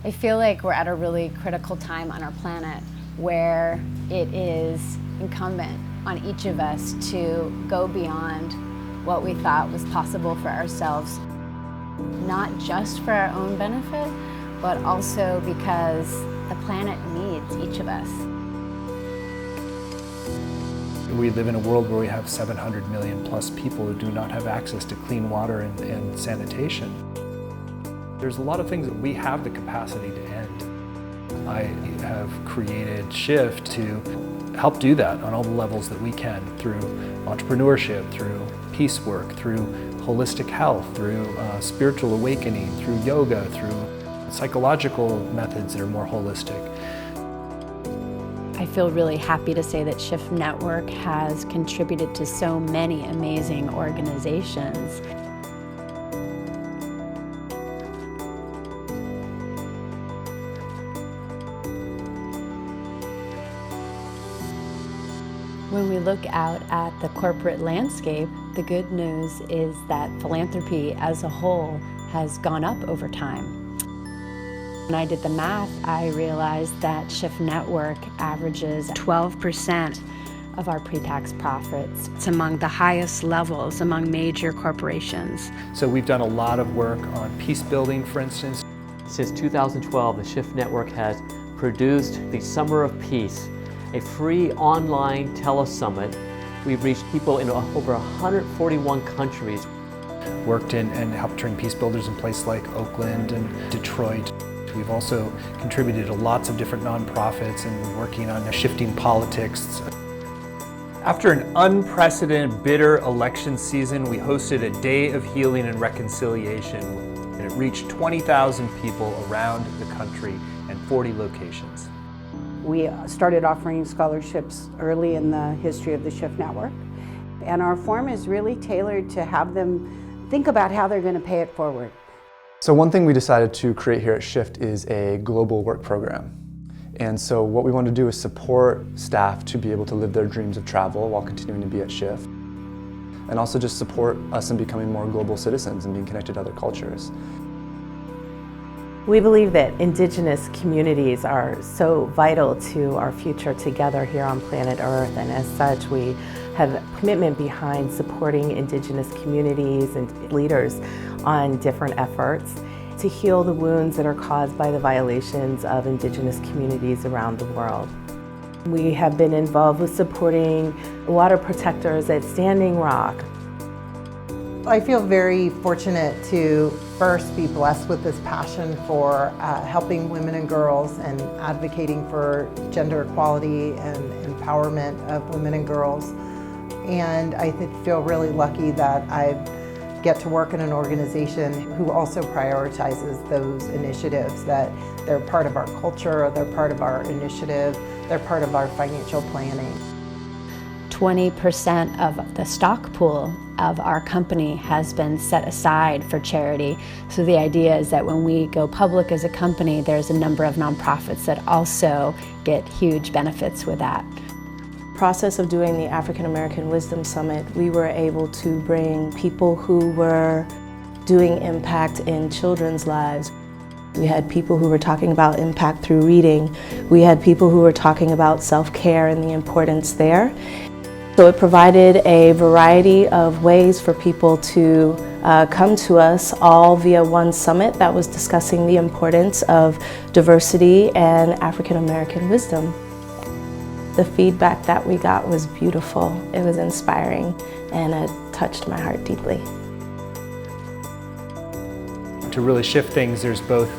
I feel like we're at a really critical time on our planet where it is incumbent on each of us to go beyond what we thought was possible for ourselves, not just for our own benefit, but also because the planet needs each of us. We live in a world where we have 700 million plus people who do not have access to clean water and sanitation. There's a lot of things that we have the capacity to end. I have created Shift to help do that on all the levels that we can, through entrepreneurship, through peace work, through holistic health, through spiritual awakening, through yoga, through psychological methods that are more holistic. I feel really happy to say that Shift Network has contributed to so many amazing organizations. When we look out at the corporate landscape, the good news is that philanthropy as a whole has gone up over time. When I did the math, I realized that Shift Network averages 12% of our pre-tax profits. It's among the highest levels among major corporations. So we've done a lot of work on peace building, for instance. Since 2012, the Shift Network has produced the Summer of Peace, a free online telesummit. We've reached people in over 141 countries. Worked in and helped train peace builders in places like Oakland and Detroit. We've also contributed to lots of different nonprofits and working on shifting politics. After an unprecedented, bitter election season, we hosted a day of healing and reconciliation, and it reached 20,000 people around the country and 40 locations. We started offering scholarships early in the history of the Shift Network, and our form is really tailored to have them think about how they're going to pay it forward. So one thing we decided to create here at Shift is a global work program. And so what we want to do is support staff to be able to live their dreams of travel while continuing to be at Shift. And also just support us in becoming more global citizens and being connected to other cultures. We believe that Indigenous communities are so vital to our future together here on planet Earth, and as such we have a commitment behind supporting Indigenous communities and leaders on different efforts to heal the wounds that are caused by the violations of Indigenous communities around the world. We have been involved with supporting water protectors at Standing Rock. I feel very fortunate to first be blessed with this passion for helping women and girls and advocating for gender equality and empowerment of women and girls. And I feel really lucky that I get to work in an organization who also prioritizes those initiatives, that they're part of our culture, they're part of our initiative, they're part of our financial planning. 20% of the stock pool of our company has been set aside for charity. So the idea is that when we go public as a company, there's a number of nonprofits that also get huge benefits with that. Process of doing the African American Wisdom Summit, we were able to bring people who were doing impact in children's lives. We had people who were talking about impact through reading. We had people who were talking about self-care and the importance there. So it provided a variety of ways for people to come to us, all via one summit that was discussing the importance of diversity and African American wisdom. The feedback that we got was beautiful. It was inspiring, and it touched my heart deeply. To really shift things, there's both,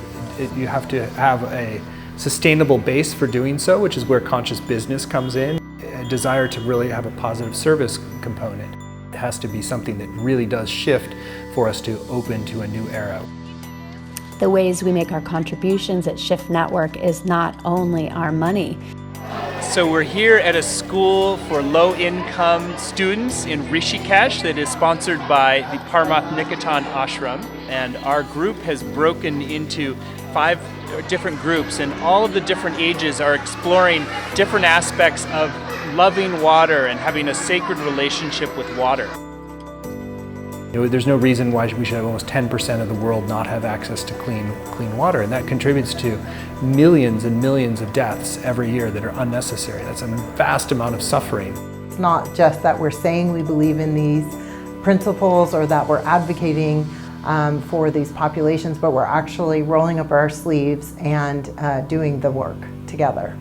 you have to have a sustainable base for doing so, which is where conscious business comes in. A desire to really have a positive service component. It has to be something that really does shift for us to open to a new era. The ways we make our contributions at Shift Network is not only our money. So we're here at a school for low-income students in Rishikesh that is sponsored by the Paramath Nikatan Ashram, and our group has broken into 5 different groups, and all of the different ages are exploring different aspects of loving water and having a sacred relationship with water. There's no reason why we should have almost 10% of the world not have access to clean water, and that contributes to millions and millions of deaths every year that are unnecessary. That's a vast amount of suffering. It's not just that we're saying we believe in these principles or that we're advocating for these populations, but we're actually rolling up our sleeves and doing the work together.